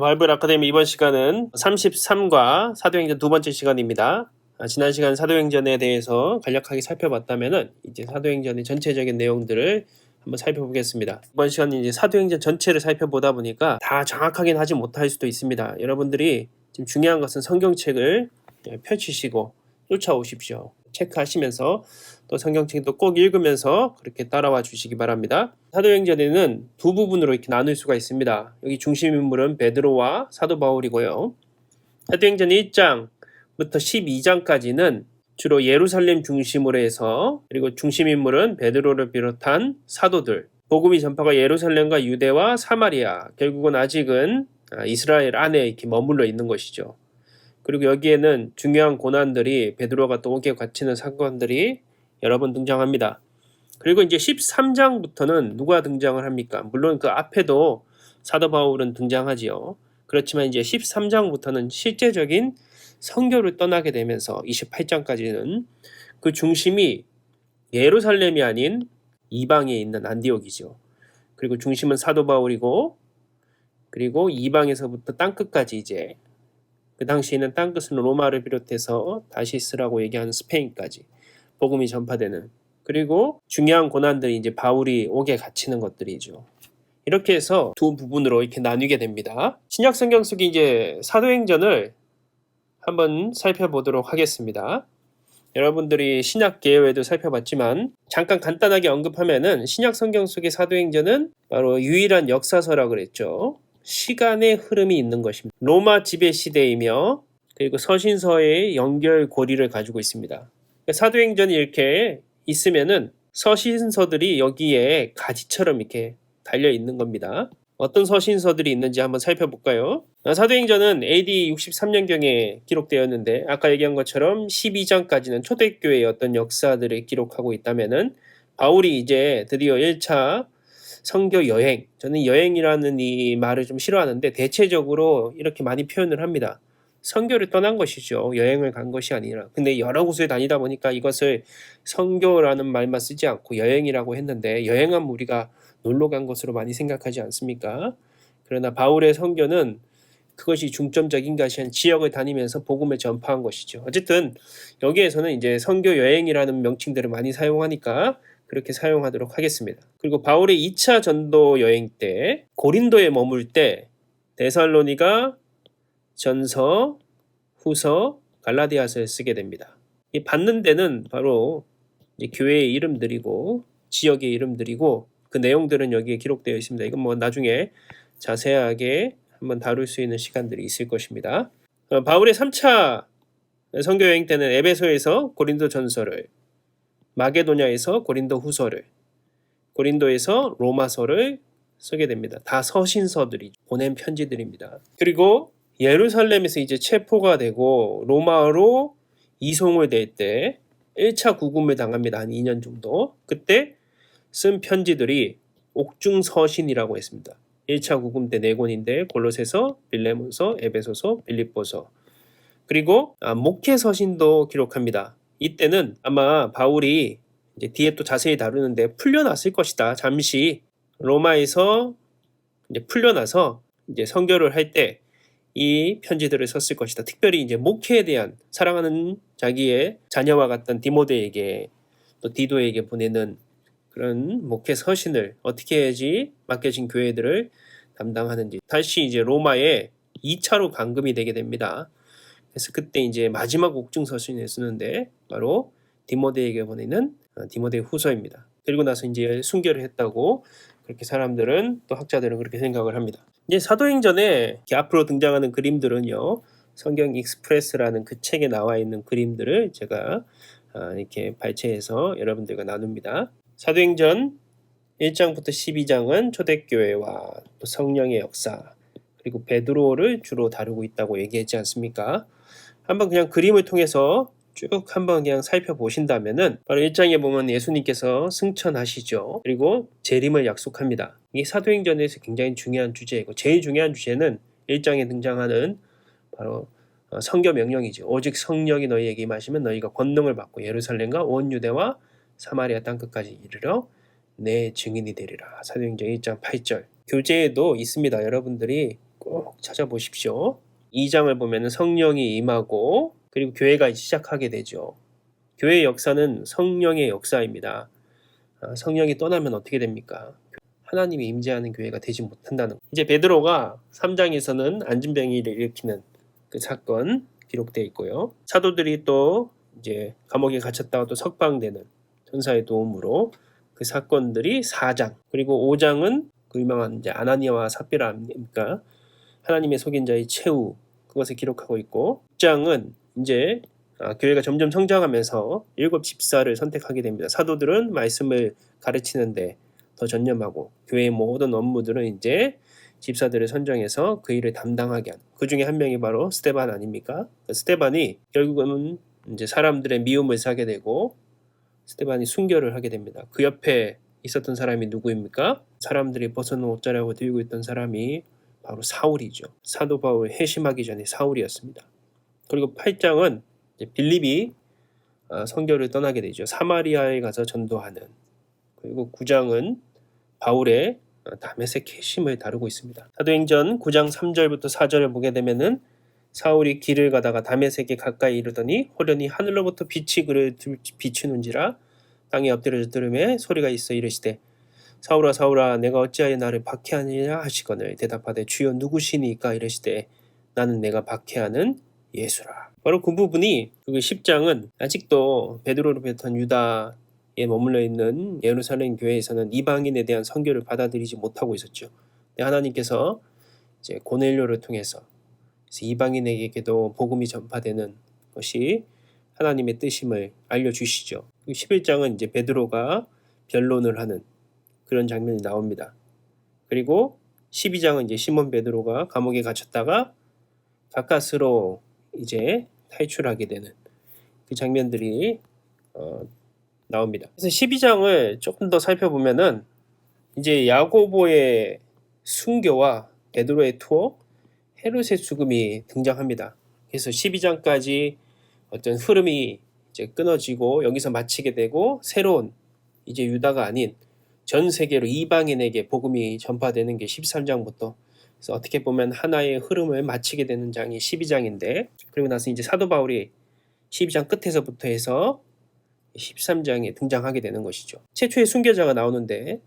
바이블 아카데미 이번 시간은 33과 사도행전 두 번째 시간입니다. 지난 시간 사도행전에 대해서 간략하게 살펴봤다면은 이제 사도행전의 전체적인 내용들을 한번 살펴보겠습니다. 이번 시간은 이제 사도행전 전체를 살펴보다 보니까 다 정확하긴 하지 못할 수도 있습니다. 여러분들이 지금 중요한 것은 성경책을 펼치시고 쫓아오십시오. 체크하시면서 또 성경책도 꼭 읽으면서 그렇게 따라와 주시기 바랍니다. 사도행전에는 두 부분으로 이렇게 나눌 수가 있습니다. 여기 중심 인물은 베드로와 사도 바울이고요. 사도행전 1장부터 12장까지는 주로 예루살렘 중심으로 해서, 그리고 중심 인물은 베드로를 비롯한 사도들, 복음이 전파가 예루살렘과 유대와 사마리아, 결국은 아직은 이스라엘 안에 이렇게 머물러 있는 것이죠. 그리고 여기에는 중요한 고난들이, 베드로가 또 옥에 갇히는 사건들이 여러 번 등장합니다. 그리고 이제 13장부터는 누가 등장을 합니까? 물론 그 앞에도 사도 바울은 등장하지요. 그렇지만 이제 13장부터는 실제적인 선교를 떠나게 되면서 28장까지는 그 중심이 예루살렘이 아닌 이방에 있는 안디옥이죠. 그리고 중심은 사도 바울이고, 그리고 이방에서부터 땅끝까지 이제 그 당시에는 땅끝은 로마를 비롯해서 다시스라고 얘기하는 스페인까지 복음이 전파되는, 그리고 중요한 고난들이 이제 바울이 옥에 갇히는 것들이죠. 이렇게 해서 두 부분으로 이렇게 나뉘게 됩니다. 신약 성경 속의 이제 사도행전을 한번 살펴보도록 하겠습니다. 여러분들이 신약 개요에도 살펴봤지만 잠깐 간단하게 언급하면은 신약 성경 속의 사도행전은 바로 유일한 역사서라고 그랬죠. 시간의 흐름이 있는 것입니다. 로마 지배 시대이며, 그리고 서신서의 연결고리를 가지고 있습니다. 사도행전이 이렇게 있으면은 서신서들이 여기에 가지처럼 이렇게 달려 있는 겁니다. 어떤 서신서들이 있는지 한번 살펴볼까요? 사도행전은 AD 63년경에 기록되었는데, 아까 얘기한 것처럼 12장까지는 초대교회의 어떤 역사들을 기록하고 있다면은, 바울이 이제 드디어 1차 선교 여행, 저는 여행이라는 이 말을 좀 싫어하는데 대체적으로 이렇게 많이 표현을 합니다. 선교를 떠난 것이죠. 여행을 간 것이 아니라. 근데 여러 곳을 다니다 보니까 이것을 선교라는 말만 쓰지 않고 여행이라고 했는데, 여행하면 우리가 놀러 간 것으로 많이 생각하지 않습니까? 그러나 바울의 선교는 그것이 중점적인 것이 아닌 지역을 다니면서 복음을 전파한 것이죠. 어쨌든 여기에서는 이제 선교 여행이라는 명칭들을 많이 사용하니까 그렇게 사용하도록 하겠습니다. 그리고 바울의 2차 전도 여행 때 고린도에 머물 때 데살로니가 전서, 후서, 갈라디아서를 쓰게 됩니다. 이 받는 데는 바로 이제 교회의 이름들이고 지역의 이름들이고, 그 내용들은 여기에 기록되어 있습니다. 이건 뭐 나중에 자세하게 한번 다룰 수 있는 시간들이 있을 것입니다. 바울의 3차 선교 여행 때는 에베소에서 고린도 전서를, 마게도냐에서 고린도 후서를, 고린도에서 로마서를 쓰게 됩니다. 다 서신서들이 보낸 편지들입니다. 그리고 예루살렘에서 이제 체포가 되고 로마로 이송을 될 때 1차 구금을 당합니다. 한 2년 정도. 그때 쓴 편지들이 옥중서신이라고 했습니다. 1차 구금 때 4권인데 골로새서, 빌레몬서, 에베소서, 빌립보서, 그리고 목회서신도 기록합니다. 이때는 아마 바울이 이제 뒤에 또 자세히 다루는데 풀려났을 것이다. 잠시 로마에서 이제 풀려나서 이제 선교를 할 때 이 편지들을 썼을 것이다. 특별히 이제 목회에 대한, 사랑하는 자기의 자녀와 같던 디모데에게 또 디도에게 보내는 그런 목회 서신을 어떻게 해야지 맡겨진 교회들을 담당하는지, 다시 이제 로마에 2차로 감금이 되게 됩니다. 그래서 그때 이제 마지막 옥중 서신을 쓰는데 바로 디모데에게 보내는 디모데 후서입니다. 그리고 나서 이제 순교를 했다고 그렇게 사람들은, 또 학자들은 그렇게 생각을 합니다. 이제 사도행전에 앞으로 등장하는 그림들은요, 성경 익스프레스라는 그 책에 나와 있는 그림들을 제가 이렇게 발췌해서 여러분들과 나눕니다. 사도행전 1장부터 12장은 초대교회와 또 성령의 역사, 그리고 베드로를 주로 다루고 있다고 얘기했지 않습니까? 한번 그냥 그림을 통해서 쭉 한번 그냥 살펴보신다면은, 바로 1장에 보면 예수님께서 승천하시죠. 그리고 재림을 약속합니다. 이 사도행전에서 굉장히 중요한 주제이고, 제일 중요한 주제는 1장에 등장하는 바로 선교 명령이죠. 오직 성령이 너희에게 임하시면 너희가 권능을 받고 예루살렘과 온 유대와 사마리아 땅끝까지 이르러 내 증인이 되리라. 사도행전 1장 8절. 교재에도 있습니다. 여러분들이 꼭 찾아보십시오. 2장을 보면 성령이 임하고 그리고 교회가 시작하게 되죠. 교회의 역사는 성령의 역사입니다. 성령이 떠나면 어떻게 됩니까? 하나님이 임재하는 교회가 되지 못한다는 거. 이제 베드로가 3장에서는 안진병이를 일으키는 그 사건 기록되어 있고요. 사도들이 또 이제 감옥에 갇혔다가 또 석방되는 천사의 도움으로 그 사건들이 4장, 그리고 5장은 그 유명한 이제 아나니아와 삽비라 아닙니까? 하나님의 속인 자의 최후, 그것을 기록하고 있고, 6장은 이제 교회가 점점 성장하면서 7 집사를 선택하게 됩니다. 사도들은 말씀을 가르치는데 더 전념하고, 교회의 모든 업무들은 이제 집사들을 선정해서 그 일을 담당하게 하는, 그 중에 한 명이 바로 스데반 아닙니까? 스데반이 결국은 이제 사람들의 미움을 사게 되고 스데반이 순교를 하게 됩니다. 그 옆에 있었던 사람이 누구입니까? 사람들이 벗어놓은 옷자락을 들고 있던 사람이 바로 사울이죠. 사도 바울 회심하기 전에 사울이었습니다. 그리고 8장은 빌립이 선교를 떠나게 되죠. 사마리아에 가서 전도하는. 그리고 9장은 바울의 다메섹 회심을 다루고 있습니다. 사도행전 9장 3절부터 4절을 보게 되면은 사울이 길을 가다가 다메섹에 가까이 이르더니 호련히 하늘로부터 빛이 그를 비추는지라 땅에 엎드려져 들음에 소리가 있어 이르시되 사울아 사울아 내가 어찌하여 나를 박해하느냐 하시거늘 대답하되 주여 누구시니까 이르시되 나는 내가 박해하는 예수라. 바로 그 부분이 그 10장은 아직도 베드로를 비롯한 유다에 머물러 있는 예루살렘 교회에서는 이방인에 대한 선교를 받아들이지 못하고 있었죠. 하나님께서 이제 고넬료를 통해서 이방인에게도 복음이 전파되는 것이 하나님의 뜻임을 알려주시죠. 11장은 이제 베드로가 변론을 하는 그런 장면이 나옵니다. 그리고 12장은 이제 시몬 베드로가 감옥에 갇혔다가 가까스로 이제 탈출하게 되는 그 장면들이 나옵니다. 그래서 12장을 조금 더 살펴보면은 이제 야고보의 순교와 베드로의 투어, 헤롯의 죽음이 등장합니다. 그래서 12장까지 어떤 흐름이 이제 끊어지고 여기서 마치게 되고 새로운 이제 유다가 아닌 전 세계로 이방인에게 복음이 전파되는 게 13장부터, 그래서 어떻게 보면 하나의 흐름을 마치게 되는 장이 12장인데, 그리고 나서 이제 사도 바울이 12장 끝에서부터 해서 13장에 등장하게 되는 것이죠. 최초의 순교자가 나오는데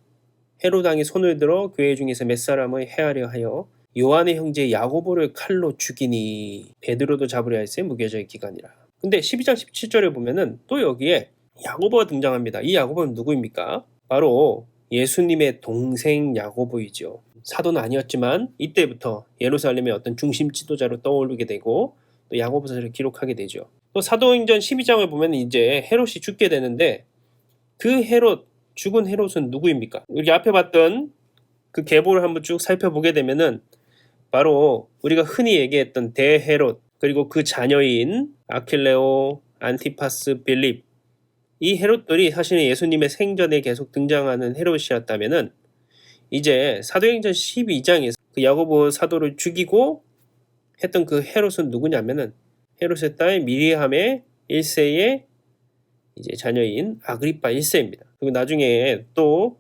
헤롯 왕이 손을 들어 교회 중에서 몇 사람을 해하려 하여 요한의 형제 야고보를 칼로 죽이니 베드로도 잡으려 할세 무교절의 기간이라. 근데 12장 17절에 보면은 또 여기에 야고보가 등장합니다. 이 야고보는 누구입니까? 바로 예수님의 동생 야고보이죠. 사도는 아니었지만 이때부터 예루살렘의 어떤 중심 지도자로 떠오르게 되고 또 야고보서를 기록하게 되죠. 또 사도행전 12장을 보면 이제 헤롯이 죽게 되는데 그 헤롯, 죽은 헤롯은 누구입니까? 여기 앞에 봤던 그 계보를 한번 쭉 살펴보게 되면은 바로 우리가 흔히 얘기했던 대헤롯, 그리고 그 자녀인 아킬레오, 안티파스, 빌립, 이 헤롯들이 사실은 예수님의 생전에 계속 등장하는 헤롯이었다면은 이제 사도행전 12장에서 그 야고보 사도를 죽이고 했던 그 헤롯은 누구냐면은 헤롯의 딸 미리함의 1세의 이제 자녀인 아그리파 1세입니다. 그리고 나중에 또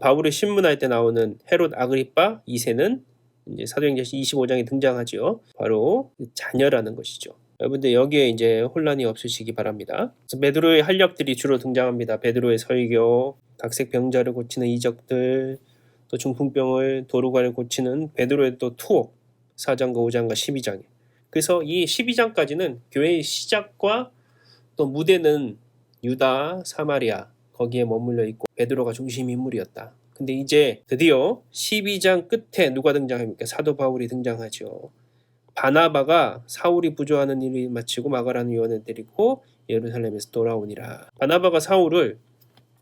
바울을 신문할 때 나오는 헤롯 아그리파 2세는 이제 사도행전 25장에 등장하죠. 바로 자녀라는 것이죠. 여러분들 여기에 이제 혼란이 없으시기 바랍니다. 그래서 베드로의 활약들이 주로 등장합니다. 베드로의 설교, 각색 병자를 고치는 이적들, 또 중풍병을 도루관을 고치는 베드로의 또 투옥 4장과 5장과 12장에. 그래서 이 12장까지는 교회의 시작과 또 무대는 유다, 사마리아 거기에 머물러 있고 베드로가 중심 인물이었다. 근데 이제 드디어 12장 끝에 누가 등장합니까? 사도 바울이 등장하죠. 바나바가 사울이 부조하는 일을 마치고 마가라는 요한을 데리고 예루살렘에서 돌아오니라. 바나바가 사울을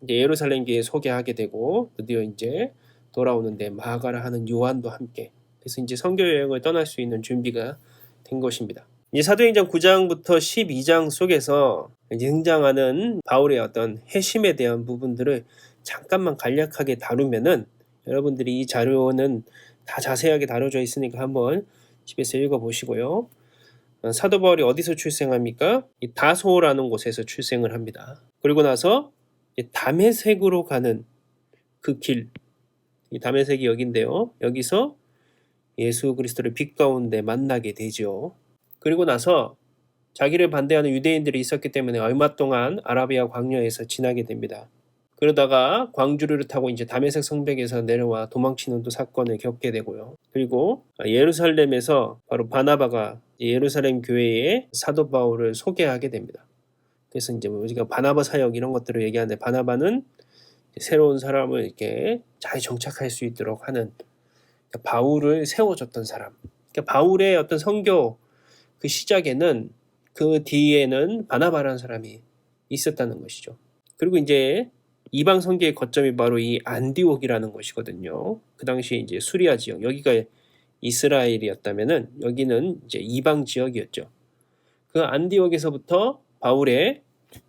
이제 예루살렘 교회에 소개하게 되고 드디어 이제 돌아오는데 마가라 하는 요한도 함께. 그래서 이제 선교 여행을 떠날 수 있는 준비가 된 것입니다. 이 사도행전 9장부터 12장 속에서 이제 등장하는 바울의 어떤 회심에 대한 부분들을 잠깐만 간략하게 다루면은 여러분들이 이 자료는 다 자세하게 다뤄져 있으니까 한번 집에서 읽어보시고요. 사도 바울이 어디서 출생합니까? 이 다소라는 곳에서 출생을 합니다. 그리고 나서 다메섹으로 가는 그 길, 이 다메섹이 여기인데요. 여기서 예수 그리스도를 빛 가운데 만나게 되죠. 그리고 나서 자기를 반대하는 유대인들이 있었기 때문에 얼마 동안 아라비아 광야에서 지나게 됩니다. 그러다가 광주리를 타고 이제 다메섹 성벽에서 내려와 도망치는 또 사건을 겪게 되고요. 그리고 예루살렘에서 바로 바나바가 예루살렘 교회에 사도 바울을 소개하게 됩니다. 그래서 이제 우리가 바나바 사역 이런 것들을 얘기하는데, 바나바는 새로운 사람을 이렇게 잘 정착할 수 있도록 하는, 바울을 세워줬던 사람. 그러니까 바울의 어떤 선교 그 시작에는, 그 뒤에는 바나바라는 사람이 있었다는 것이죠. 그리고 이제 이방 선교의 거점이 바로 이 안디옥이라는 곳이거든요. 그 당시 이제 수리아 지역, 여기가 이스라엘이었다면은 여기는 이제 이방 지역이었죠. 그 안디옥에서부터 바울의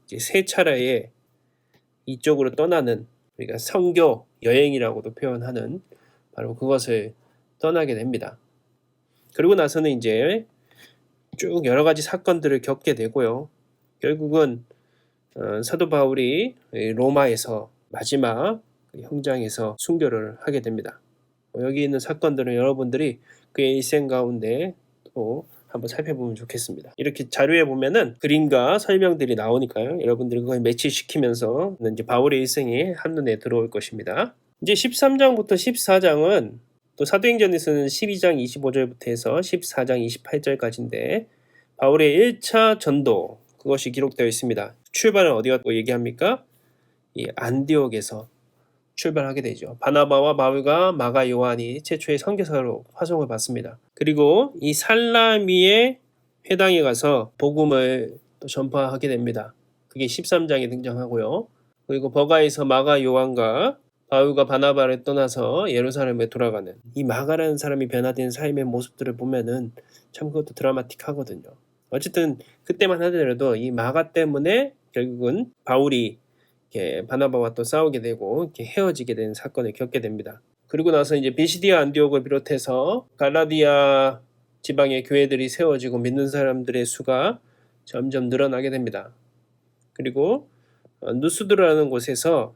이제 세 차례에 이쪽으로 떠나는, 우리가 선교 여행이라고도 표현하는 바로 그것을 떠나게 됩니다. 그리고 나서는 이제 쭉 여러 가지 사건들을 겪게 되고요. 결국은 사도 바울이 로마에서 마지막 형장에서 순교를 하게 됩니다. 여기 있는 사건들은 여러분들이 그의 일생 가운데 또 한번 살펴보면 좋겠습니다. 이렇게 자료에 보면은 그림과 설명들이 나오니까요. 여러분들이 그걸 매치시키면서 이제 바울의 일생이 한눈에 들어올 것입니다. 이제 13장부터 14장은 또 사도행전에서는 12장 25절부터 해서 14장 28절까지인데 바울의 1차 전도, 그것이 기록되어 있습니다. 출발은 어디 갔고 얘기합니까? 이 안디옥에서 출발하게 되죠. 바나바와 바울과 마가 요한이 최초의 선교사로 파송을 받습니다. 그리고 이 살라미의 회당에 가서 복음을 또 전파하게 됩니다. 그게 13장에 등장하고요. 그리고 버가에서 마가 요한과 바울과 바나바를 떠나서 예루살렘에 돌아가는, 이 마가라는 사람이 변화된 삶의 모습들을 보면은 참 그것도 드라마틱하거든요. 어쨌든 그때만 하더라도 이 마가 때문에 결국은 바울이 이렇게 바나바와 또 싸우게 되고 이렇게 헤어지게 된 사건을 겪게 됩니다. 그리고 나서 이제 비시디아 안디옥을 비롯해서 갈라디아 지방의 교회들이 세워지고 믿는 사람들의 수가 점점 늘어나게 됩니다. 그리고 누스드라는 곳에서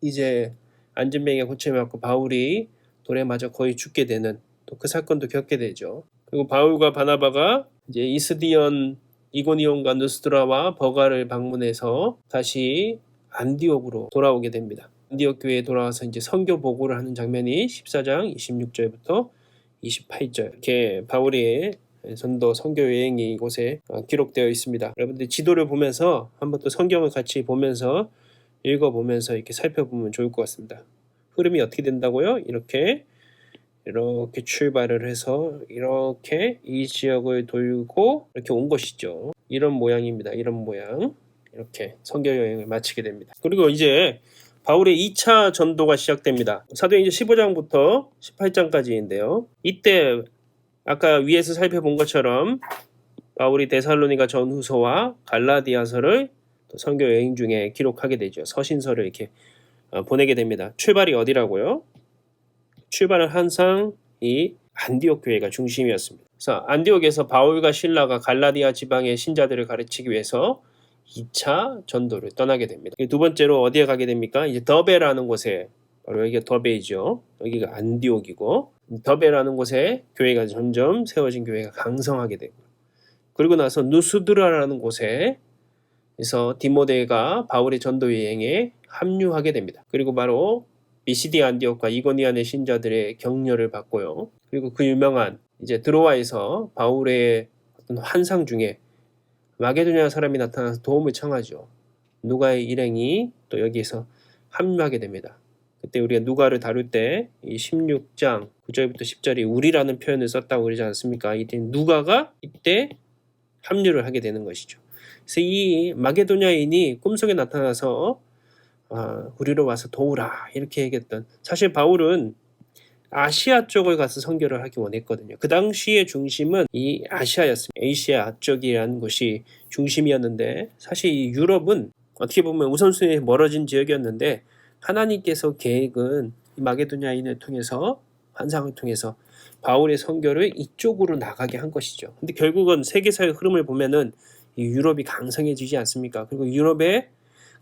이제 안전병에 고침을 받고 바울이 돌에 맞아 거의 죽게 되는 또 그 사건도 겪게 되죠. 그리고 바울과 바나바가 이제 이스디온, 이고니온과 누스드라와 버가를 방문해서 다시 안디옥으로 돌아오게 됩니다. 안디옥 교회에 돌아와서 이제 선교 보고를 하는 장면이 14장 26절부터 28절, 이렇게 바울의 전도 선교 여행이 이곳에 기록되어 있습니다. 여러분들 지도를 보면서 한번 또 성경을 같이 보면서 읽어보면서 이렇게 살펴보면 좋을 것 같습니다. 흐름이 어떻게 된다고요? 이렇게 출발을 해서 이렇게 이 지역을 돌고 이렇게 온 것이죠. 이런 모양입니다. 이런 모양. 이렇게 선교 여행을 마치게 됩니다. 그리고 이제 바울의 2차 전도가 시작됩니다. 사도행전 15장부터 18장까지인데요. 이때 아까 위에서 살펴본 것처럼 바울이 데살로니가 전후서와 갈라디아서를 선교 여행 중에 기록하게 되죠. 서신서를 이렇게 보내게 됩니다. 출발이 어디라고요? 출발은 항상 이 안디옥 교회가 중심이었습니다. 그래서 안디옥에서 바울과 실라가 갈라디아 지방의 신자들을 가르치기 위해서 2차 전도를 떠나게 됩니다. 두 번째로 어디에 가게 됩니까? 이제 더베라는 곳에, 바로 여기가 더베이죠. 여기가 안디옥이고, 더베라는 곳에 교회가 점점 세워진 교회가 강성하게 되고, 그리고 나서 누스드라라는 곳에 그래서 디모데가 바울의 전도 여행에 합류하게 됩니다. 그리고 바로 비시디 안디옥과 이고니안의 신자들의 격려를 받고요. 그리고 그 유명한 이제 드로아에서 바울의 어떤 환상 중에 마게도냐 사람이 나타나서 도움을 청하죠. 누가의 일행이 또 여기에서 합류하게 됩니다. 그때 우리가 누가를 다룰 때 이 16장 9절부터 10절이 우리라는 표현을 썼다고 그러지 않습니까? 이때 누가가 이때 합류를 하게 되는 것이죠. 그래서 이 마게도냐인이 꿈속에 나타나서 우리로 와서 도우라 이렇게 얘기했던, 사실 바울은 아시아 쪽을 가서 선교를 하기 원했거든요. 그 당시의 중심은 이 아시아였습니다. 아시아 쪽이라는 곳이 중심이었는데, 사실 이 유럽은 어떻게 보면 우선순위에 멀어진 지역이었는데 하나님께서 계획은 이 마게도냐인을 통해서, 환상을 통해서 바울의 선교를 이쪽으로 나가게 한 것이죠. 근데 결국은 세계사의 흐름을 보면은 이 유럽이 강성해지지 않습니까? 그리고 유럽의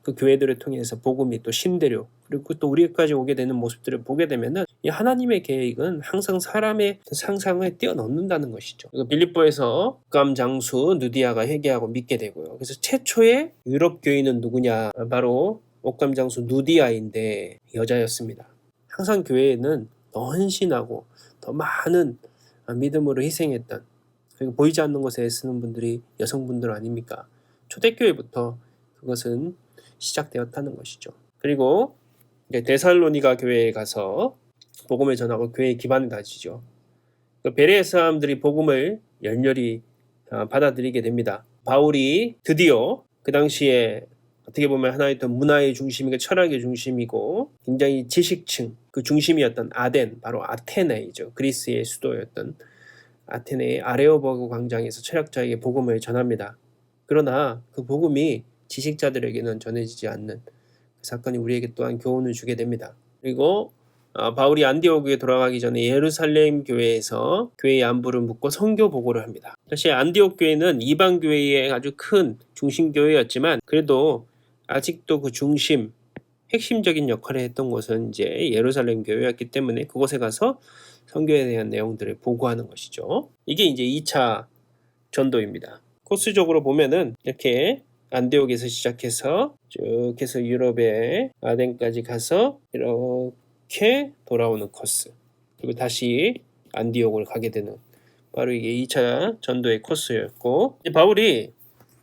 그 교회들을 통해서 복음이 또 신대료, 그리고 또 우리까지 오게 되는 모습들을 보게 되면은 이 하나님의 계획은 항상 사람의 상상을 뛰어넘는다는 것이죠. 빌립보에서 옥감 장수 누디아가 회개하고 믿게 되고요. 그래서 최초의 유럽 교인은 누구냐? 바로 옥감 장수 누디아인데 여자였습니다. 항상 교회에는 더 헌신하고 더 많은 믿음으로 희생했던, 그리고 보이지 않는 것에 애쓰는 분들이 여성분들 아닙니까? 초대교회부터 그것은 시작되었다는 것이죠. 그리고 이제 데살로니가 교회에 가서 복음을 전하고 교회의 기반을 다지죠. 베레아 사람들이 복음을 열렬히 받아들이게 됩니다. 바울이 드디어 그 당시에 어떻게 보면 하나의 또 문화의 중심이고 철학의 중심이고 굉장히 지식층 그 중심이었던 아덴, 바로 아테네이죠. 그리스의 수도였던 아테네의 아레오버그 광장에서 철학자에게 복음을 전합니다. 그러나 그 복음이 지식자들에게는 전해지지 않는 그 사건이 우리에게 또한 교훈을 주게 됩니다. 그리고 바울이 안디옥에 돌아가기 전에 예루살렘 교회에서 교회의 안부를 묻고 선교 보고를 합니다. 사실 안디옥 교회는 이방 교회의 아주 큰 중심 교회였지만 그래도 아직도 그 중심, 핵심적인 역할을 했던 곳은 이제 예루살렘 교회였기 때문에 그곳에 가서 선교에 대한 내용들을 보고하는 것이죠. 이게 이제 2차 전도입니다. 코스적으로 보면은 이렇게 안디옥에서 시작해서 쭉 해서 유럽의 아덴까지 가서 이렇게 돌아오는 코스, 그리고 다시 안디옥을 가게 되는 바로 이게 2차 전도의 코스였고, 바울이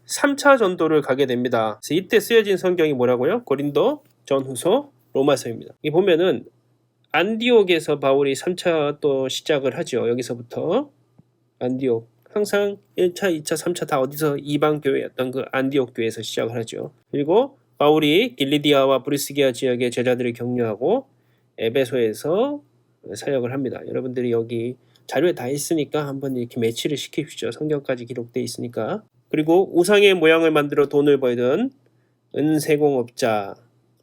3차 전도를 가게 됩니다. 그래서 이때 쓰여진 성경이 뭐라고요? 고린도 전후서 로마서입니다. 이 보면은 안디옥에서 바울이 3차 또 시작을 하죠. 여기서부터 안디옥, 항상 1차, 2차, 3차 다 어디서 이방 교회였던 그 안디옥 교회에서 시작을 하죠. 그리고 바울이 길리디아와 브리스기아 지역의 제자들을 격려하고 에베소에서 사역을 합니다. 여러분들이 여기 자료에 다 있으니까 한번 이렇게 매치를 시키십시오. 성경까지 기록되어 있으니까. 그리고 우상의 모양을 만들어 돈을 벌던 은세공업자,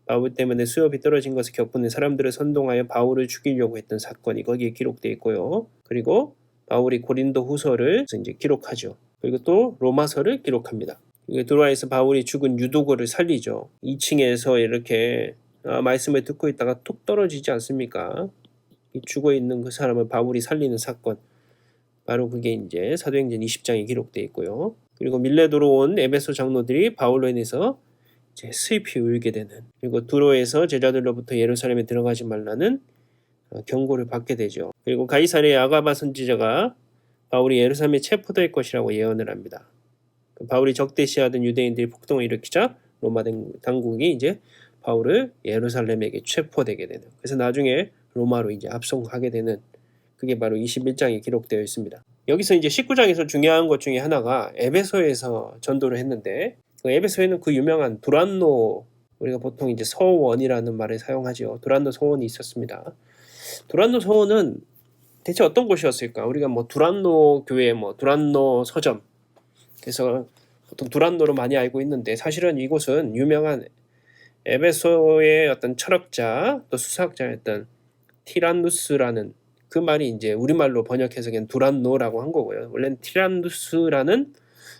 바울 때문에 수협이 떨어진 것을 겪은 사람들을 선동하여 바울을 죽이려고 했던 사건이 거기에 기록되어 있고요. 그리고 바울이 고린도 후서를 이제 기록하죠. 그리고 또 로마서를 기록합니다. 드로아에서 바울이 죽은 유도거를 살리죠. 2층에서 이렇게 말씀을 듣고 있다가 툭 떨어지지 않습니까? 죽어 있는 그 사람을 바울이 살리는 사건, 바로 그게 이제 사도행전 20장에 기록되어 있고요. 그리고 밀레도로 온 에베소 장로들이 바울로 인해서 이제 슬피 울게 되는, 그리고 두로에서 제자들로부터 예루살렘에 들어가지 말라는 경고를 받게 되죠. 그리고 가이사랴의 아가바 선지자가 바울이 예루살렘에 체포될 것이라고 예언을 합니다. 바울이 적대시하던 유대인들이 폭동을 일으키자 로마 당국이 이제 바울을 예루살렘에게 체포되게 되는, 그래서 나중에 로마로 이제 압송하게 되는, 그게 바로 21장에 기록되어 있습니다. 여기서 이제 19장에서 중요한 것 중에 하나가 에베소에서 전도를 했는데, 에베소에는 그 유명한 두란노, 우리가 보통 이제 서원이라는 말을 사용하죠. 두란노 서원이 있었습니다. 두란노 서원은 대체 어떤 곳이었을까? 우리가 뭐 두란노 교회, 뭐 두란노 서점, 그래서 보통 두란노로 많이 알고 있는데, 사실은 이곳은 유명한 에베소의 어떤 철학자 또 수사학자였던 티란누스라는, 그 말이 이제 우리말로 번역해서 그냥 두란노라고 한 거고요. 원래는 티란누스라는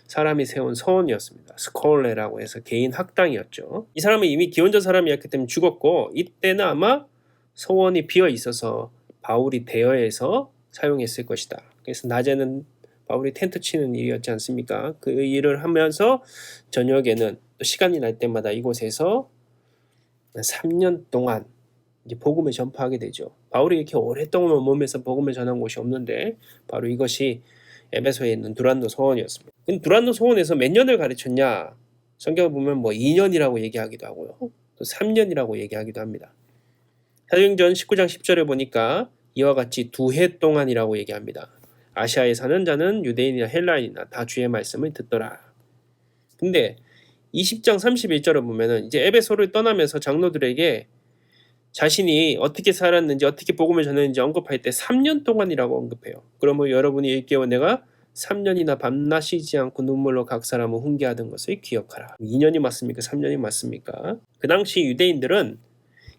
사람이 세운 서원이었습니다. 스콜레라고 해서 개인 학당이었죠. 이 사람은 이미 기원전 사람이었기 때문에 죽었고, 이때는 아마 서원이 비어 있어서 바울이 대여해서 사용했을 것이다. 그래서 낮에는 바울이 텐트 치는 일이었지 않습니까? 그 일을 하면서 저녁에는 또 시간이 날 때마다 이곳에서 3년 동안 이제 복음을 전파하게 되죠. 바울이 이렇게 오랫동안 몸에서 복음을 전한 곳이 없는데 바로 이것이 에베소에 있는 두란노 서원이었습니다. 두란노 서원에서 몇 년을 가르쳤냐? 성경을 보면 뭐 2년이라고 얘기하기도 하고요. 또 3년이라고 얘기하기도 합니다. 사도행전 19장 10절에 보니까 이와 같이 2해 동안이라고 얘기합니다. 아시아에 사는 자는 유대인이나 헬라인이나 다 주의 말씀을 듣더라. 근데 20장 31절을 보면은 이제 에베소를 떠나면서 장로들에게 자신이 어떻게 살았는지, 어떻게 복음을 전했는지 언급할 때 3년 동안이라고 언급해요. 그러면 여러분이 읽기에 내가 3년이나 밤낮 쉬지 않고 눈물로 각 사람을 훈계하던 것을 기억하라. 2년이 맞습니까? 3년이 맞습니까? 그 당시 유대인들은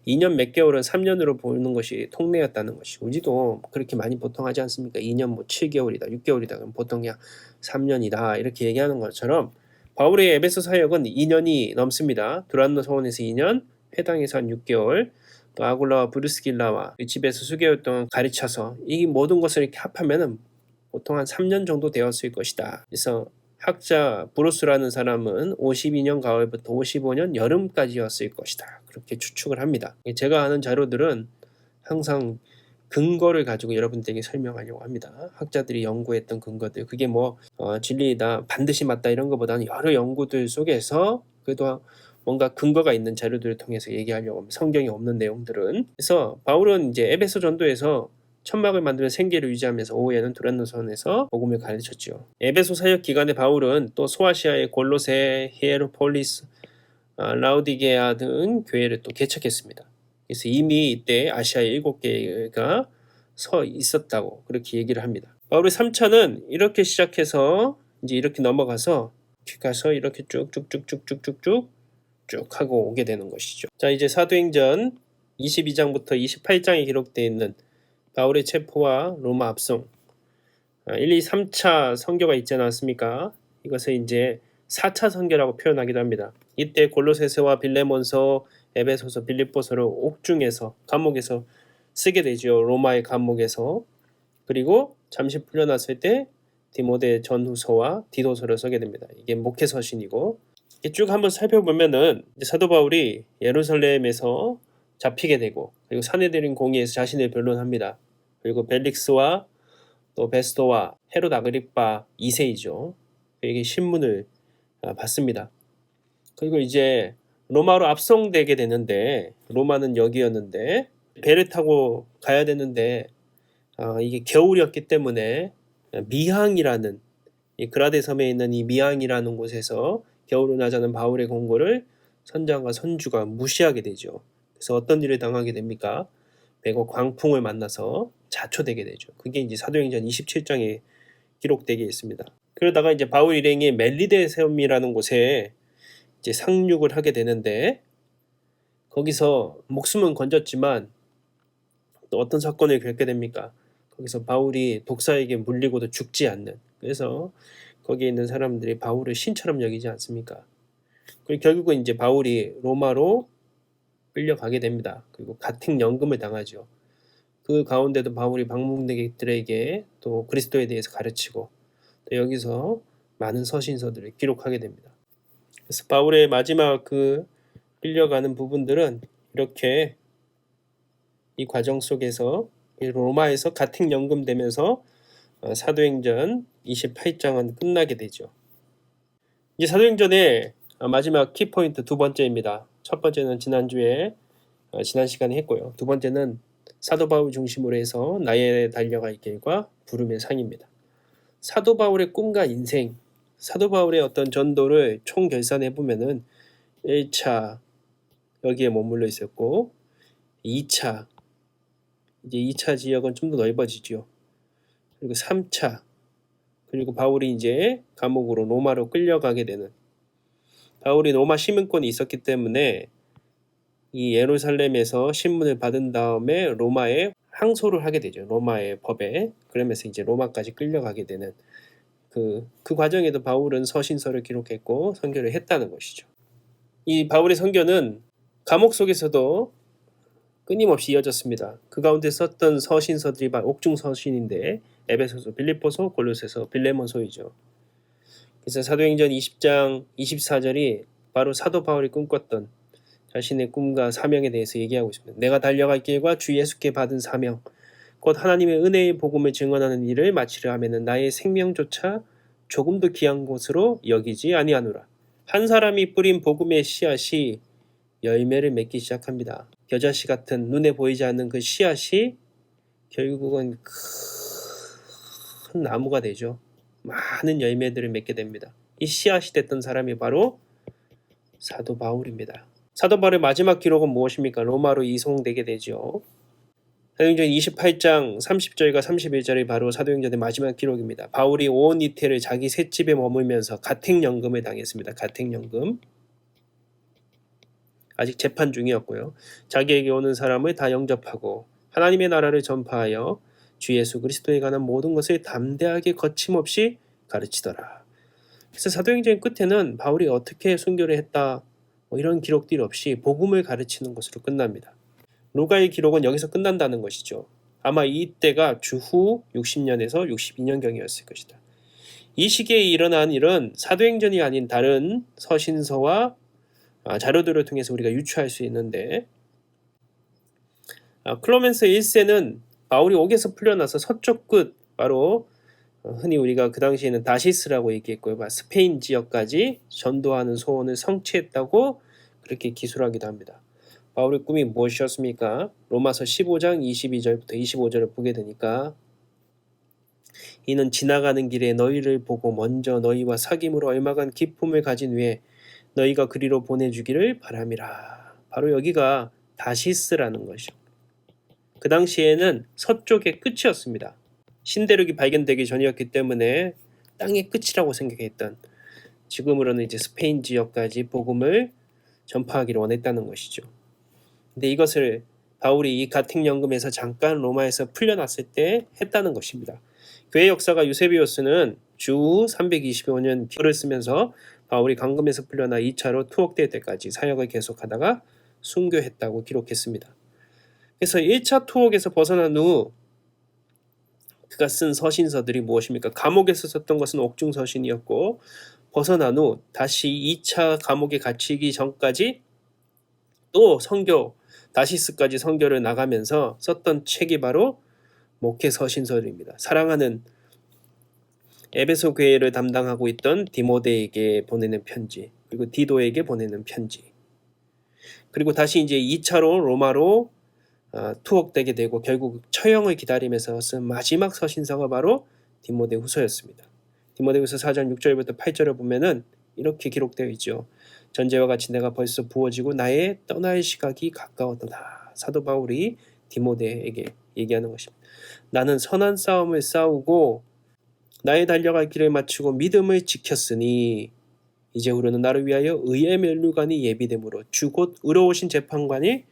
2년 몇 개월은 3년으로 보는 것이 통례였다는 것이고, 우리도 그렇게 많이 보통 하지 않습니까? 2년 뭐 7개월이다, 6개월이다, 그럼 보통 그냥 3년이다 이렇게 얘기하는 것처럼 바울의 에베소 사역은 2년이 넘습니다. 두란노 서원에서 2년, 회당에서 한 6개월, 또 아굴라와 브루스길라와 집에서 수개월 동안 가르쳐서 이 모든 것을 이렇게 합하면은 보통 한 3년 정도 되었을 것이다. 그래서 학자 브루스라는 사람은 52년 가을부터 55년 여름까지였을 것이다. 그렇게 추측을 합니다. 제가 아는 자료들은 항상 근거를 가지고 여러분들에게 설명하려고 합니다. 학자들이 연구했던 근거들. 그게 뭐 진리이다, 반드시 맞다 이런 것보다는 여러 연구들 속에서 그래도 뭔가 근거가 있는 자료들을 통해서 얘기하려고 합니다. 성경에 없는 내용들은. 그래서 바울은 이제 에베소 전도에서 천막을 만들어 생계를 유지하면서 오후에는 두란노선에서 복음을 가르쳤죠. 에베소 사역 기간에 바울은 또 소아시아의 골로새, 히에로폴리스, 라우디게아 등 교회를 또 개척했습니다. 그래서 이미 이때 아시아의 7개가 서 있었다고 그렇게 얘기를 합니다. 바울의 3차는 이렇게 시작해서 이제 이렇게 넘어가서 이렇게 쭉쭉쭉쭉쭉쭉쭉 쭉 하고 오게 되는 것이죠. 자, 이제 사도행전 22장부터 28장에 기록되어 있는 바울의 체포와 로마 압송 1, 2, 3차 선교가 있지 않았습니까? 이것을 이제 4차 선교라고 표현하기도 합니다. 이때 골로새서와 빌레몬서, 에베소서, 빌립보서를 옥중에서 감옥에서 쓰게 되죠. 로마의 감옥에서. 그리고 잠시 풀려났을 때 디모데 전후서와 디도서를 쓰게 됩니다. 이게 목회 서신이고 쭉 한번 살펴보면은 사도 바울이 예루살렘에서 잡히게 되고 그리고 사내들인 공의에서 자신을 변론합니다. 그리고 벨릭스와 또 베스토와 헤롯 아그리파 2세이죠. 그에게 신문을 받습니다. 그리고 이제 로마로 압송되게 되는데 로마는 여기였는데 배를 타고 가야 되는데 이게 겨울이었기 때문에 미항이라는 이 그라데 섬에 있는 이 미항이라는 곳에서 겨울을 나자는 바울의 공고를 선장과 선주가 무시하게 되죠. 그래서 어떤 일을 당하게 됩니까? 백어 광풍을 만나서 자초되게 되죠. 그게 이제 사도행전 27장에 기록되게 있습니다. 그러다가 이제 바울 일행이 멜리데 섬이라는 곳에 이제 상륙을 하게 되는데 거기서 목숨은 건졌지만 또 어떤 사건을 겪게 됩니까? 거기서 바울이 독사에게 물리고도 죽지 않는 그래서 거기에 있는 사람들이 바울을 신처럼 여기지 않습니까? 그리고 결국은 이제 바울이 로마로 끌려가게 됩니다. 그리고 가택연금을 당하죠. 그 가운데도 바울이 방문객들에게 또 그리스도에 대해서 가르치고 또 여기서 많은 서신서들을 기록하게 됩니다. 그래서 바울의 마지막 그 끌려가는 부분들은 이렇게 이 과정 속에서 로마에서 가택연금되면서 사도행전 28장은 끝나게 되죠. 이제 사도행전의 마지막 키포인트 두 번째입니다. 첫 번째는 지난주에 지난 시간에 했고요. 두 번째는 사도 바울 중심으로 해서 나의 달려갈 길과 부름의 상입니다. 사도 바울의 꿈과 인생, 사도 바울의 어떤 전도를 총 결산해 보면은 1차 여기에 머물러 있었고 2차 이제 2차 지역은 좀 더 넓어지죠. 그리고 3차 그리고 바울이 이제 감옥으로 로마로 끌려가게 되는 바울이 로마 시민권이 있었기 때문에 이 예루살렘에서 신문을 받은 다음에 로마에 항소를 하게 되죠. 로마의 법에. 그러면서 이제 로마까지 끌려가게 되는 그 과정에도 바울은 서신서를 기록했고 선교를 했다는 것이죠. 이 바울의 선교는 감옥 속에서도 끊임없이 이어졌습니다. 그 가운데 썼던 서신서들이 바로 옥중 서신인데 에베소서, 빌립보서, 골로새서, 빌레몬서이죠. 그래서 사도행전 20장 24절이 바로 사도 바울이 꿈꿨던 자신의 꿈과 사명에 대해서 얘기하고 있습니다. 내가 달려갈 길과 주 예수께 받은 사명 곧 하나님의 은혜의 복음을 증언하는 일을 마치려 하면은 나의 생명조차 조금도 귀한 것으로 여기지 아니하노라. 한 사람이 뿌린 복음의 씨앗이 열매를 맺기 시작합니다. 겨자씨 같은 눈에 보이지 않는 그 씨앗이 결국은 큰 나무가 되죠. 많은 열매들을 맺게 됩니다. 이 씨앗이 됐던 사람이 바로 사도 바울입니다. 사도 바울의 마지막 기록은 무엇입니까? 로마로 이송되게 되죠. 사도행전 28장 30절과 31절이 바로 사도행전의 마지막 기록입니다. 바울이 온 이태를 자기 셋집에 머물면서 가택연금을 당했습니다. 가택연금. 아직 재판 중이었고요. 자기에게 오는 사람을 다 영접하고 하나님의 나라를 전파하여 주 예수 그리스도에 관한 모든 것을 담대하게 거침없이 가르치더라. 그래서 사도행전 끝에는 바울이 어떻게 순교를 했다 이런 기록들이 없이 복음을 가르치는 것으로 끝납니다. 루가의 기록은 여기서 끝난다는 것이죠. 아마 이때가 주후 60년에서 62년경이었을 것이다. 이 시기에 일어난 일은 사도행전이 아닌 다른 서신서와 자료들을 통해서 우리가 유추할 수 있는데, 클로멘스 1세는 바울이 옥에서 풀려나서 서쪽 끝, 바로 흔히 우리가 그 당시에는 다시스라고 얘기했고요. 스페인 지역까지 전도하는 소원을 성취했다고 그렇게 기술하기도 합니다. 바울의 꿈이 무엇이었습니까? 로마서 15장 22절부터 25절을 보게 되니까, 이는 지나가는 길에 너희를 보고 먼저 너희와 사귐으로 얼마간 기쁨을 가진 후에 너희가 그리로 보내주기를 바람이라. 바로 여기가 다시스라는 것이죠. 그 당시에는 서쪽의 끝이었습니다. 신대륙이 발견되기 전이었기 때문에 땅의 끝이라고 생각했던, 지금으로는 이제 스페인 지역까지 복음을 전파하기를 원했다는 것이죠. 근데 이것을 바울이 이 가택연금에서 잠깐 로마에서 풀려났을 때 했다는 것입니다. 교회 역사가 유세비우스는 주 325년 글을 쓰면서 바울이 감금에서 풀려나 2차로 투옥될 때까지 사역을 계속하다가 순교했다고 기록했습니다. 그래서 1차 투옥에서 벗어난 후 그가 쓴 서신서들이 무엇입니까? 감옥에서 썼던 것은 옥중서신이었고, 벗어난 후 다시 2차 감옥에 갇히기 전까지 또 선교, 다시스까지 선교를 나가면서 썼던 책이 바로 목회 서신서입니다. 사랑하는 에베소 교회를 담당하고 있던 디모데에게 보내는 편지, 그리고 디도에게 보내는 편지, 그리고 다시 이제 2차로 로마로 투옥되게 되고 결국 처형을 기다리면서 쓴 마지막 서신서가 바로 디모데 후서였습니다. 디모데 후서 4장 6절부터 8절을 보면은 이렇게 기록되어 있죠. 전제와 같이 내가 벌써 부어지고 나의 떠날 시각이 가까웠도다. 사도 바울이 디모데에게 얘기하는 것입니다. 나는 선한 싸움을 싸우고 나의 달려갈 길을 마치고 믿음을 지켰으니 이제후로는 나를 위하여 의의 면류관이 예비됨으로 주 곧 의로우신 재판관이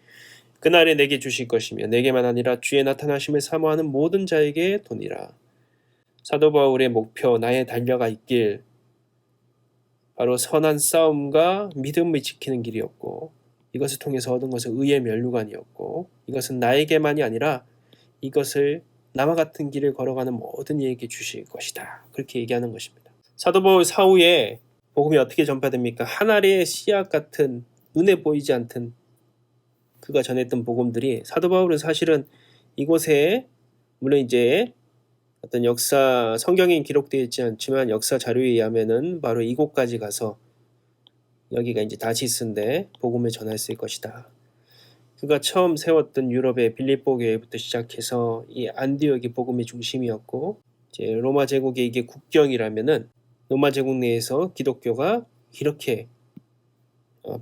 그날에 내게 주실 것이며 내게만 아니라 주의 나타나심을 사모하는 모든 자에게 도니라. 사도 바울의 목표, 나의 달려갈 길, 바로 선한 싸움과 믿음을 지키는 길이었고, 이것을 통해서 얻은 것은 의의 면류관이었고, 이것은 나에게만이 아니라 이것을 나와 같은 길을 걸어가는 모든 이에게 주실 것이다. 그렇게 얘기하는 것입니다. 사도 바울 사후에 복음이 어떻게 전파됩니까? 한 알의 씨앗 같은, 눈에 보이지 않던 그가 전했던 복음들이, 사도 바울은 사실은 이곳에, 물론 이제 어떤 역사 성경에 기록되어 있지 않지만 역사 자료에 의하면은 바로 이곳까지 가서, 여기가 이제 다시스인데 복음을 전했을 것이다. 그가 처음 세웠던 유럽의 빌립보 교회부터 시작해서 이 안디옥이 복음의 중심이었고, 이제 로마 제국의 이게 국경이라면은 로마 제국 내에서 기독교가 이렇게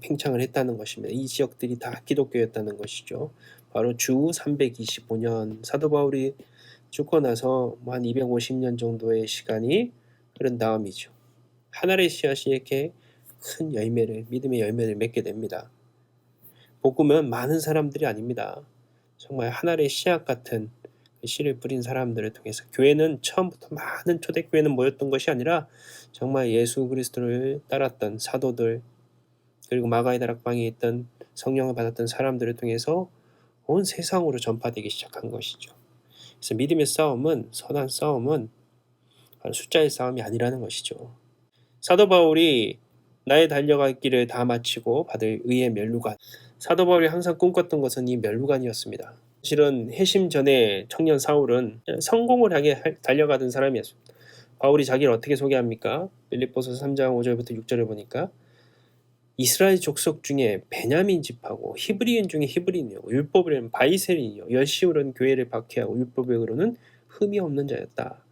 팽창을 했다는 것입니다. 이 지역들이 다 기독교였다는 것이죠. 바로 주 325년, 사도 바울이 죽고 나서 한 250년 정도의 시간이 흐른 다음이죠. 하나의 씨앗이 이렇게 큰 열매를, 믿음의 열매를 맺게 됩니다. 복음은 많은 사람들이 아닙니다. 정말 하나의 씨앗 같은 씨를 뿌린 사람들을 통해서, 교회는 처음부터 많은 초대교회는 모였던 것이 아니라 정말 예수 그리스도를 따랐던 사도들, 그리고 마가의 다락방에 있던 성령을 받았던 사람들을 통해서 온 세상으로 전파되기 시작한 것이죠. 그래서 믿음의 싸움은, 선한 싸움은 바로 숫자의 싸움이 아니라는 것이죠. 사도 바울이 나의 달려갈 길을 다 마치고 받을 의의 면류관, 사도 바울이 항상 꿈꿨던 것은 이 면류관이었습니다. 사실은 회심 전에 청년 사울은 성공을 향해 달려가던 사람이었습니다. 바울이 자기를 어떻게 소개합니까? 빌립보서 3장 5절부터 6절을 보니까 이스라엘 족속 중에 베냐민 집하고 히브리인 중에 히브리인이요, 율법으로는 바이셀인이요, 열심으로는 교회를 박해하고 율법으로는 흠이 없는 자였다.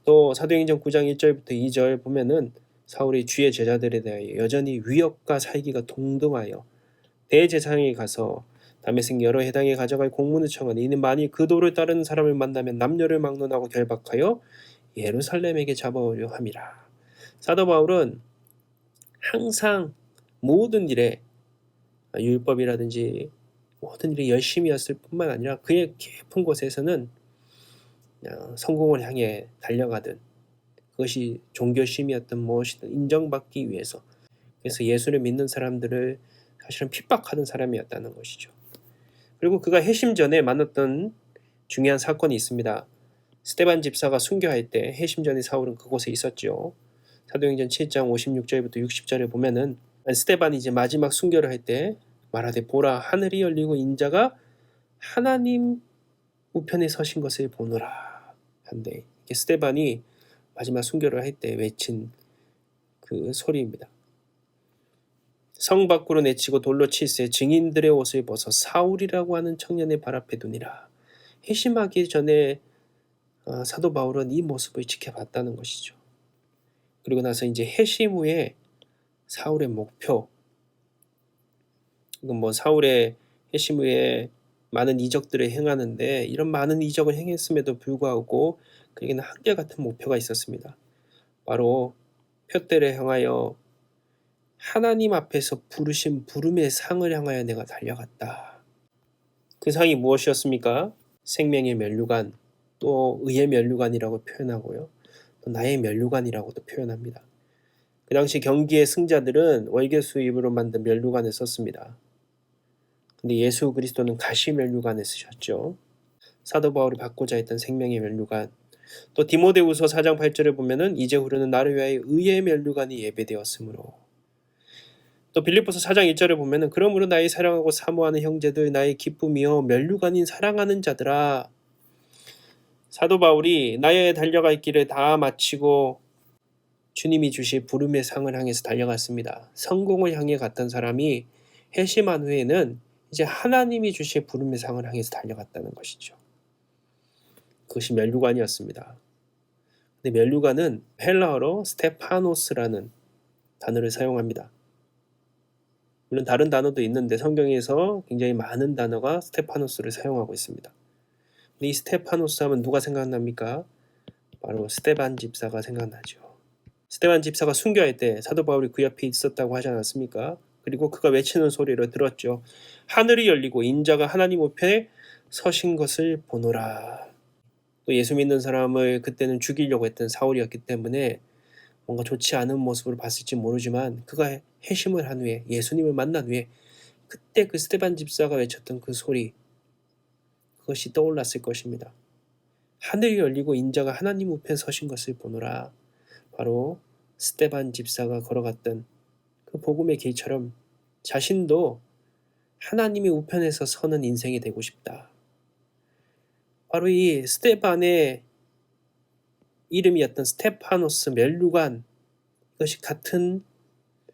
또 사도행전 9장 1절부터 2절 보면은 사울이 주의 제자들에 대하여 여전히 위협과 살기가 동등하여 대제사장에 가서 다메섹 여러 해당에 가져갈 공문을 청하니 이는 만일 그 도를 따르는 사람을 만나면 남녀를 막론하고 결박하여 예루살렘에게 잡아오려 함이라. 사도 바울은 항상 모든 일에, 율법이라든지 모든 일에 열심히 했을 뿐만 아니라 그의 깊은 곳에서는 성공을 향해 달려가든, 그것이 종교심이었든 무엇이든 인정받기 위해서, 그래서 예수를 믿는 사람들을 사실은 핍박하는 사람이었다는 것이죠. 그리고 그가 회심 전에 만났던 중요한 사건이 있습니다. 스데반 집사가 순교할 때 회심 전에 사울은 그곳에 있었죠. 사도행전 7장 56절부터 60절에 보면은 스데반이 이제 마지막 순교를 할 때 말하되 보라 하늘이 열리고 인자가 하나님 우편에 서신 것을 보노라 한데, 이게 스데반이 마지막 순교를 할 때 외친 그 소리입니다. 성 밖으로 내치고 돌로 칠세 증인들의 옷을 벗어 사울이라고 하는 청년의 발 앞에 두니라. 회심하기 전에 사도 바울은 이 모습을 지켜봤다는 것이죠. 그리고 나서 이제 회심 후에 사울의 목표, 이건 뭐 사울의 회심 후에 많은 이적들을 행하는데, 이런 많은 이적을 행했음에도 불구하고 그에게는 한결같은 목표가 있었습니다. 바로 표대를 향하여 하나님 앞에서 부르신 부름의 상을 향하여 내가 달려갔다. 그 상이 무엇이었습니까? 생명의 면류관, 또 의의 면류관이라고 표현하고요. 또 나의 면류관이라고도 표현합니다. 그 당시 경기의 승자들은 월계수입으로 만든 면류관을 썼습니다. 근데 예수 그리스도는 가시 면류관을 쓰셨죠. 사도 바울이 받고자 했던 생명의 면류관, 또 디모데후서 4장 8절에 보면은 이제 후르는 나를 위하여 의의 면류관이 예배되었으므로, 또 빌립보서 4장 1절에 보면은 그러므로 나의 사랑하고 사모하는 형제들 나의 기쁨이여 면류관인 사랑하는 자들아. 사도 바울이 나의 달려갈 길을 다 마치고 주님이 주실 부름의 상을 향해서 달려갔습니다. 성공을 향해 갔던 사람이 회심한 후에는 이제 하나님이 주실 부름의 상을 향해서 달려갔다는 것이죠. 그것이 면류관이었습니다. 근데 면류관은 헬라어로 스테파노스라는 단어를 사용합니다. 물론 다른 단어도 있는데 성경에서 굉장히 많은 단어가 스테파노스를 사용하고 있습니다. 근데 이 스테파노스 하면 누가 생각납니까? 바로 스데반 집사가 생각나죠. 스데반 집사가 순교할 때 사도 바울이 그 옆에 있었다고 하지 않았습니까? 그리고 그가 외치는 소리를 들었죠. 하늘이 열리고 인자가 하나님 우편에 서신 것을 보노라. 또 예수 믿는 사람을 그때는 죽이려고 했던 사울이었기 때문에 뭔가 좋지 않은 모습을 봤을지 모르지만, 그가 회심을 한 후에 예수님을 만난 후에 그때 그 스데반 집사가 외쳤던 그 소리, 그것이 떠올랐을 것입니다. 하늘이 열리고 인자가 하나님 우편에 서신 것을 보노라. 바로 스데반 집사가 걸어갔던 그 복음의 길처럼 자신도 하나님의 우편에서 서는 인생이 되고 싶다. 바로 이 스데반의 이름이었던 스테파노스, 멜루간, 이것이 같은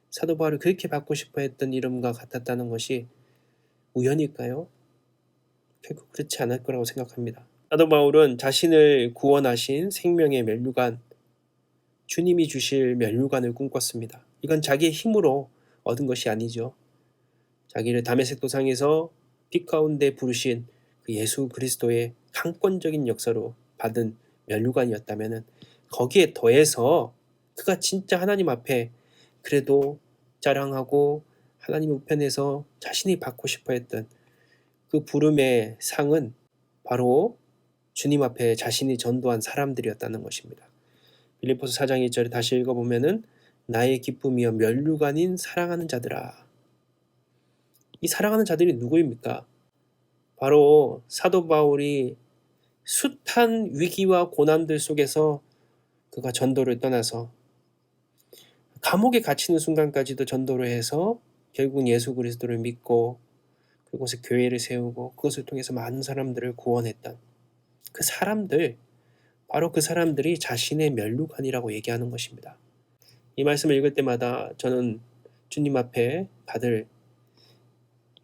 사도 바울이 그렇게 받고 싶어 했던 이름과 같았다는 것이 우연일까요? 결국 그렇지 않을 거라고 생각합니다. 사도 바울은 자신을 구원하신 생명의 멜루간, 주님이 주실 멜루간을 꿈꿨습니다. 이건 자기의 힘으로 얻은 것이 아니죠. 자기를 다메섹 도상에서 빛 가운데 부르신 그 예수 그리스도의 강권적인 역사로 받은 면류관이었다면, 거기에 더해서 그가 진짜 하나님 앞에 그래도 자랑하고 하나님 우편에서 자신이 받고 싶어 했던 그 부름의 상은 바로 주님 앞에 자신이 전도한 사람들이었다는 것입니다. 빌립보서 4장 1절에 다시 읽어보면은 나의 기쁨이여 면류관인 사랑하는 자들아. 이 사랑하는 자들이 누구입니까? 바로 사도 바울이 숱한 위기와 고난들 속에서 그가 전도를 떠나서 감옥에 갇히는 순간까지도 전도를 해서 결국 예수 그리스도를 믿고 그곳에 교회를 세우고 그것을 통해서 많은 사람들을 구원했던 그 사람들, 바로 그 사람들이 자신의 면류관이라고 얘기하는 것입니다. 이 말씀을 읽을 때마다 저는 주님 앞에 받을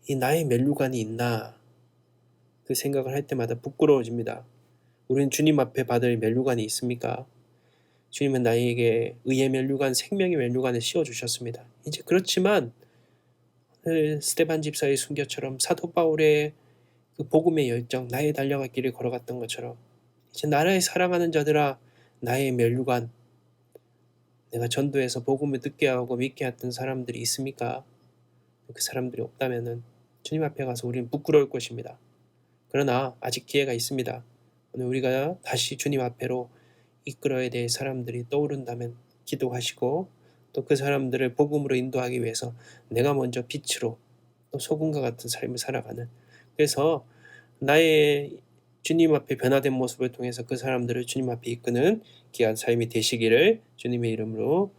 이 나의 면류관이 있나, 그 생각을 할 때마다 부끄러워집니다. 우리는 주님 앞에 받을 면류관이 있습니까? 주님은 나에게 의의 면류관, 생명의 면류관을 씌워주셨습니다. 이제 그렇지만 스데반 집사의 순교처럼 사도 바울의 그 복음의 열정, 나의 달려갈 길을 걸어갔던 것처럼 이제 나라의 사랑하는 자들아, 나의 면류관, 내가 전도해서 복음을 듣게 하고 믿게 했던 사람들이 있습니까? 그 사람들이 없다면 주님 앞에 가서 우리는 부끄러울 것입니다. 그러나 아직 기회가 있습니다. 오늘 우리가 다시 주님 앞에로 이끌어야 될 사람들이 떠오른다면 기도하시고, 또 그 사람들을 복음으로 인도하기 위해서 내가 먼저 빛으로 또 소금과 같은 삶을 살아가는 그래서 나의 주님 앞에 변화된 모습을 통해서 그 사람들을 주님 앞에 이끄는 귀한 삶이 되시기를 주님의 이름으로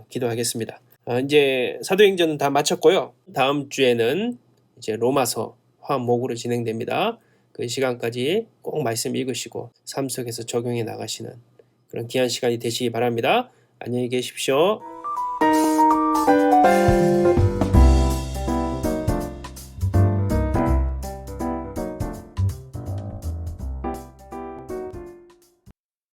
기도하겠습니다. 이제 사도행전은 다 마쳤고요. 다음 주에는 이제 로마서 화목으로 진행됩니다. 그 시간까지 꼭 말씀 읽으시고 삶 속에서 적용해 나가시는 그런 귀한 시간이 되시기 바랍니다. 안녕히 계십시오.